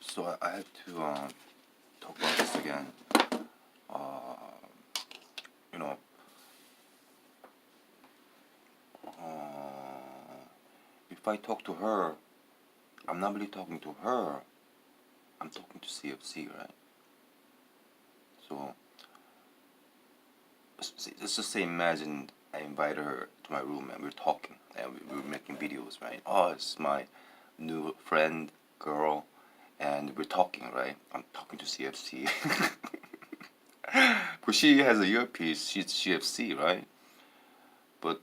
So I have to talk about this again. Uh, you know, if I talk to her, I'm not really talking to her. I'm talking to CFC, right? So let's just say, imagine I invited her to my room and we're talking and we were making videos, right? Oh, it's my new friend, girl, and we're talking, right? I'm talking to CFC. But she has a earpiece. She's CFC, right? But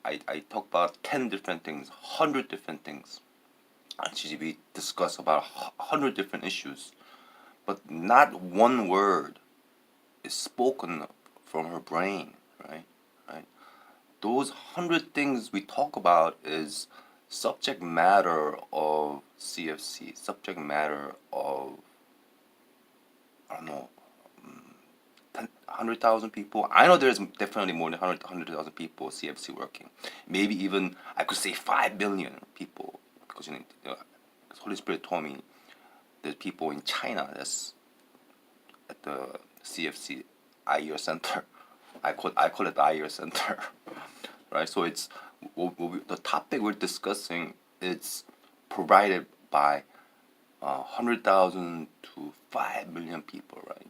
I talk about 10 different things, 100 different things. Actually, we discuss about 100 different issues, but not one word is spoken from her brain, right? Right. Those 100 things we talk about is subject matter of CFC, subject matter of, I don't know, 100,000 people. I know there's definitely more than 100,000 people CFC working. Maybe even I could say 5 billion people, because Holy Spirit told me there's people in China that's at the CFC IER Center. I call it the IER Center, right? So it's the topic we're discussing. It's provided by 100,000 to 5 million people, right?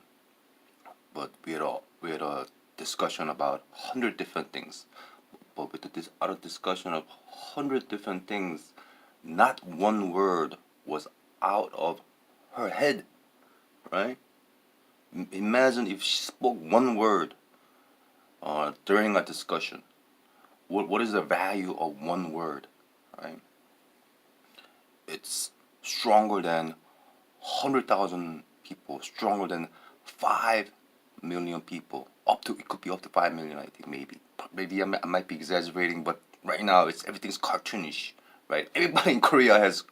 But we had a discussion about 100 different things. But with this other discussion of 100 different things, not one word was out of her head, right? Imagine if she spoke one word during a discussion. What is the value of one word, right? It's stronger than 100,000 people, stronger than 5 million people. It could be up to 5 million, I think, maybe I might be exaggerating, but right now everything's cartoonish, right? Everybody in Korea has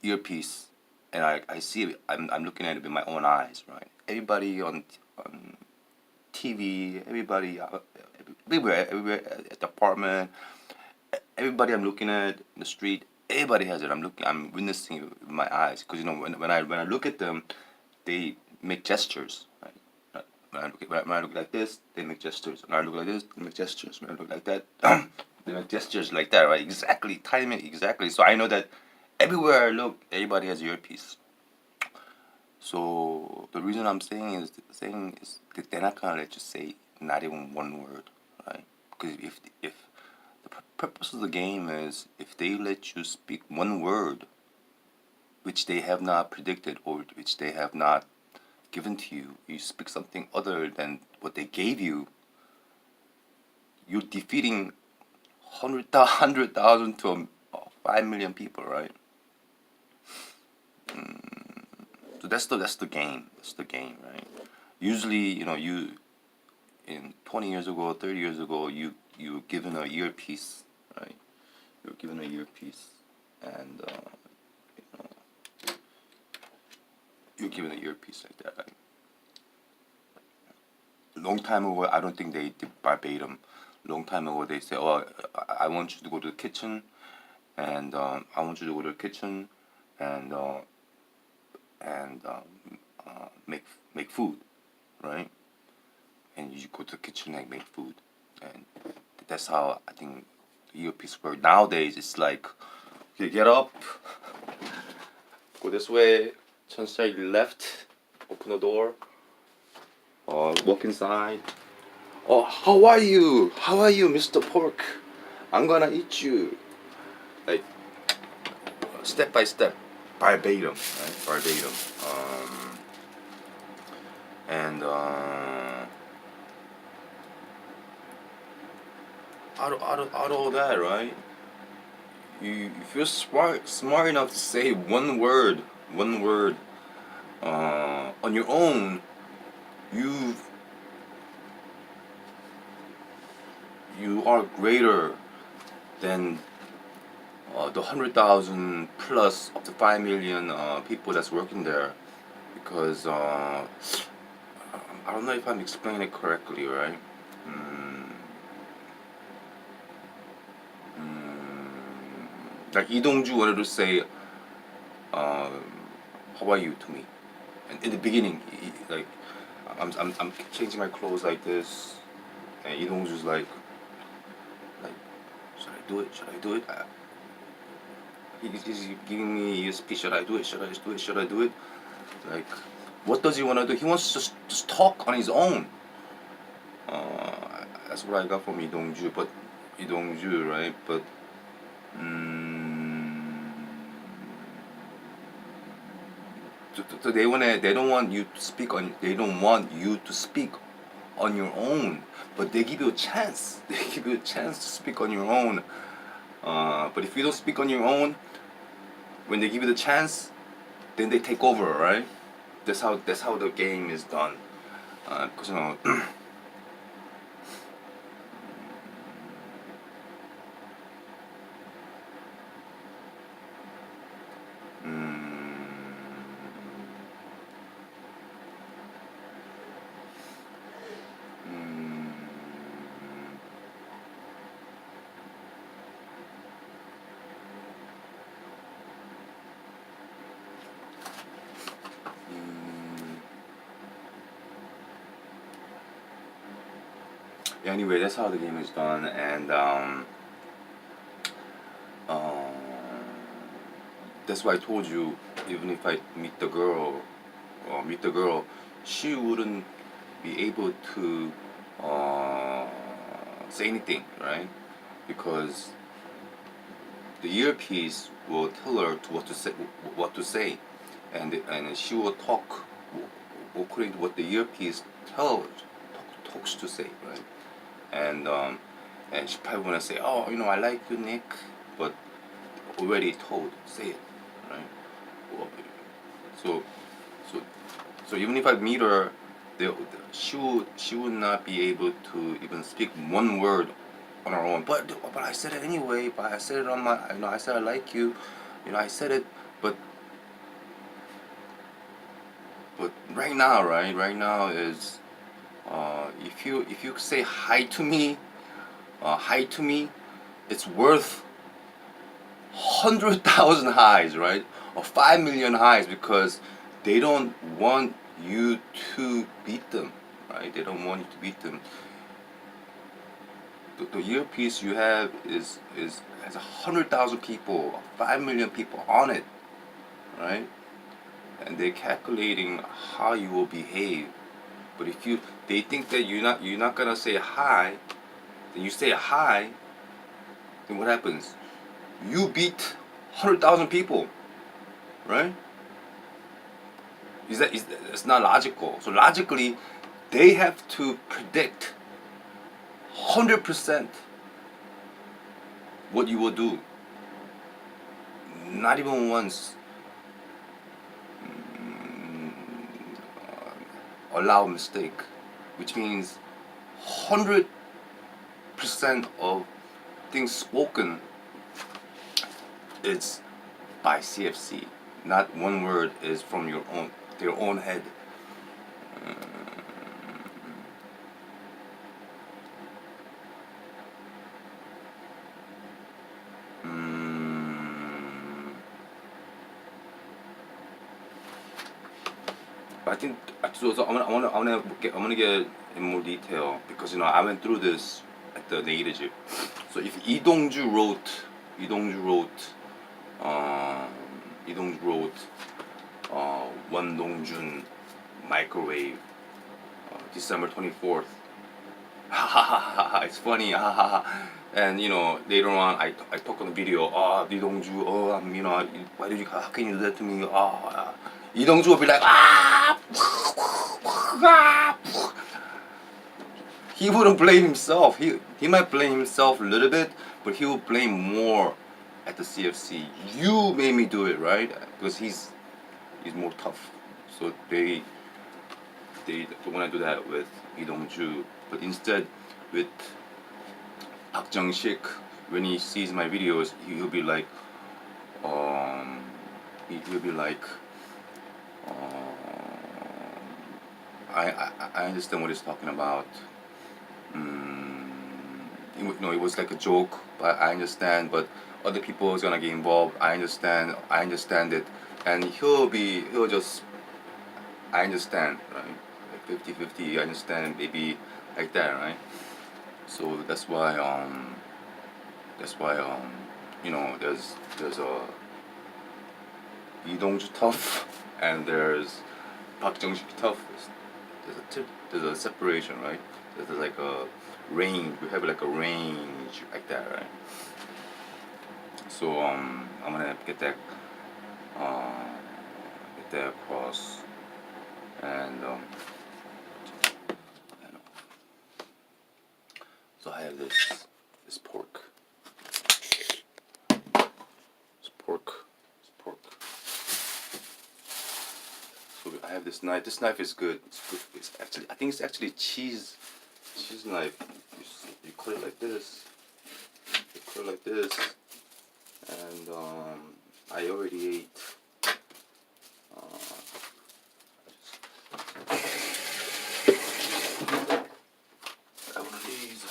earpiece, and I see it. I'm looking at it with my own eyes, right? Everybody on TV, everybody everywhere at the apartment, everybody I'm looking at in the street, everybody has it. I'm witnessing it with my eyes, because when I look at them, they make gestures. Right? When I look like this, they make gestures. When I look like this, they make gestures. When I look like that, they make gestures like that. Right? Exactly, timing exactly. So I know that everywhere I look, everybody has earpiece. So the reason I'm saying is that they're not gonna let you say not even one word, right? Because if the purpose of the game is, if they let you speak one word which they have not predicted, or which they have not given to you, you speak something other than what they gave you, you're defeating 100,000 to 5 million people, right? So that's the game. That's the game, right? Usually, you in 20 years ago, 30 years ago, you were given a earpiece, right? You were given a earpiece, and you're given an earpiece like that. Like, long time ago, I don't think they did verbatim. Long time ago, they say, "Oh, I want you to go to the kitchen, and I want you to go to the kitchen, and and make food, right?" And you go to the kitchen and make food, and that's how I think the earpiece work. Nowadays, it's like, you get up, go this way, turn slightly left, open the door, walk inside. Oh, how are you? How are you, Mr. Pork? I'm gonna eat you. Like, step by step, verbatim, right? Verbatim. And out of all that, right? If you're smart enough to say one word, on your own, you you are greater than the 100,000 plus up to 5 million people that's working there, because I don't know if I'm explaining it correctly, right? Mm, like Lee Dong-ju wanted to say, how are you to me? And in the beginning, like I'm changing my clothes like this, and Idongju's like, should I do it? Should I do it? He's giving me a speech. Should I do it? Should I do it? Should I do it? Like, what does he want to do? He wants to just talk on his own. That's what I got from Idongju. But Idongju, right? But so they don't want you to speak on. They don't want you to speak on your own. But they give you a chance. They give you a chance to speak on your own. But if you don't speak on your own, when they give you the chance, then they take over, right? That's how the game is done. Because yeah, anyway, that's how the game is done, and um, that's why I told you, even if I meet the girl, she wouldn't be able to say anything, right? Because the earpiece will tell her to what to say, and she will talk according to what the earpiece talks to say, right? And she probably wanna say, oh, I like you, Nick, but already told, say it, right? Well, so so so even if I meet her, she would not be able to even speak one word on her own. But I said it anyway. But I said it on my, I said I like you, I said it. But right now, right now is if you say hi to me, it's worth 100,000 highs, right? Or 5 million highs, because they don't want you to beat them, right? They don't want you to beat them. The earpiece you have has 100,000 people, 5 million people on it, right? And they're calculating how you will behave. But if they think that you're not gonna say hi, then you say hi, then what happens? You beat 100,000 people, right? It's not logical. So logically, they have to predict 100% what you will do. Not even once allow mistake, which means 100% of things spoken is by CFC. Not one word is from their own head. But I think so. I wanna get in more detail, because I went through this at the Neiriji. So if Idongju um, wrote Wondongjun microwave December 24th. It's funny. And later on, I talk on the video. Idongju. Why did you? How can you do that to me? Idongju will be like, he wouldn't blame himself. He might blame himself a little bit, but he will blame more at the CFC. You made me do it, right? Because he's more tough. So they don't want to do that with Lee Dong-ju, but instead with Park Jung-sik, when he sees my videos, he'll be like, he'll be like, I understand what he's talking about. It was like a joke, but I understand. But other people is gonna get involved. I understand. I understand that and he'll just, I understand, right? Like 50-50, I understand, maybe like that, right? So that's why you know, there's a Lee Dong-ju tough and there's Park Jung-sik tough. There's a separation, right? There's like a range. We have like a range like that, right? So I'm gonna uh, get that across, and so I have this pork. This pork. This pork. So I have this knife. This knife is good. It's good. It's actually, I think it's actually cheese knife. You cut it like this. You cut it like this, and I already ate. I one of these.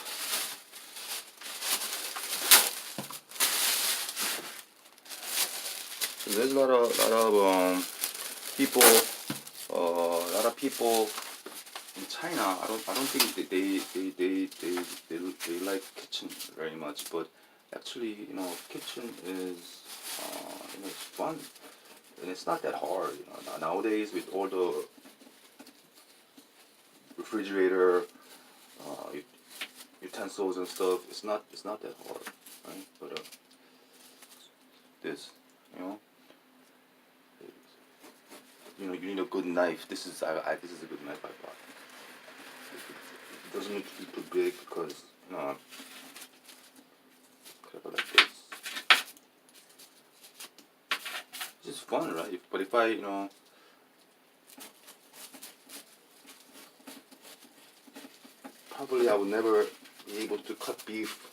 So there's a lot of people, a lot of people in China. I don't think they like kitchen very much, but actually, you know, kitchen is you know, it's fun and it's not that hard. You know, nowadays with all the refrigerator, utensils and stuff, it's not that hard, right? But this, you know. You know, you need a good knife. This is this is a good knife I bought. It doesn't need to be too big because you know, cut it like this. It's just fun, right? But if I, you know, probably I would never be able to cut beef.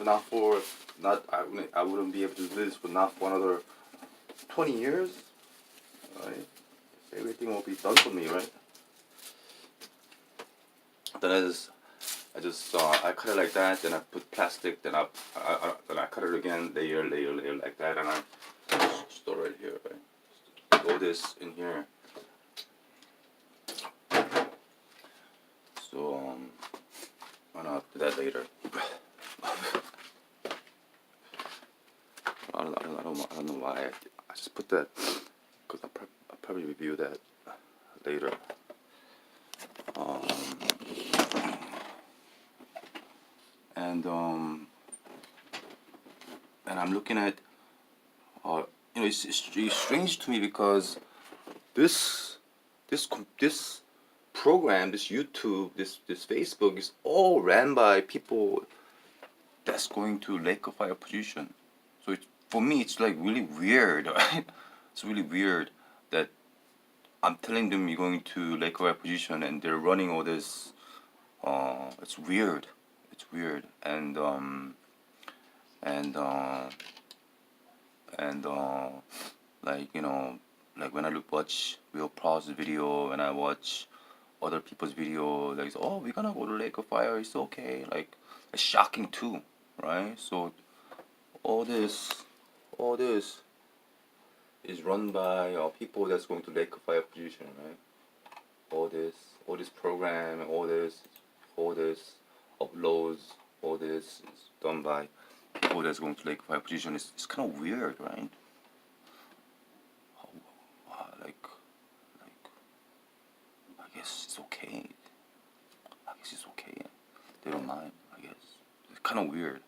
Not for not I wouldn't be able to do this for not for another 20 years. Right? Everything will be done for me, right? Then I cut it like that. Then I put plastic. Then I cut it again, layer like that, and I store it here. Right? Throw this in here. So I'll do that later. I don't know why I just put that because I'll probably review that later. And I'm looking at you know, it's strange to me because this program, this YouTube, this Facebook is all ran by people that's going to Lake of Fire position. So for me, it's like really weird. Right? It's really weird that I'm telling them you're going to Lake of Fire position and they're running all this. It's weird. It's weird. And like, you know, like when I watch Will Pros video and I watch other people's video, like, oh, we're gonna go to Lake of Fire, it's okay. Like, it's shocking too, right? So all this is run by people that's going to Lake of Fire position, right? All this program, all this uploads, all this is done by people that's going to Lake of Fire position. It's kind of weird, right? Like, I guess it's okay. I guess it's okay. They don't mind. I guess it's kind of weird.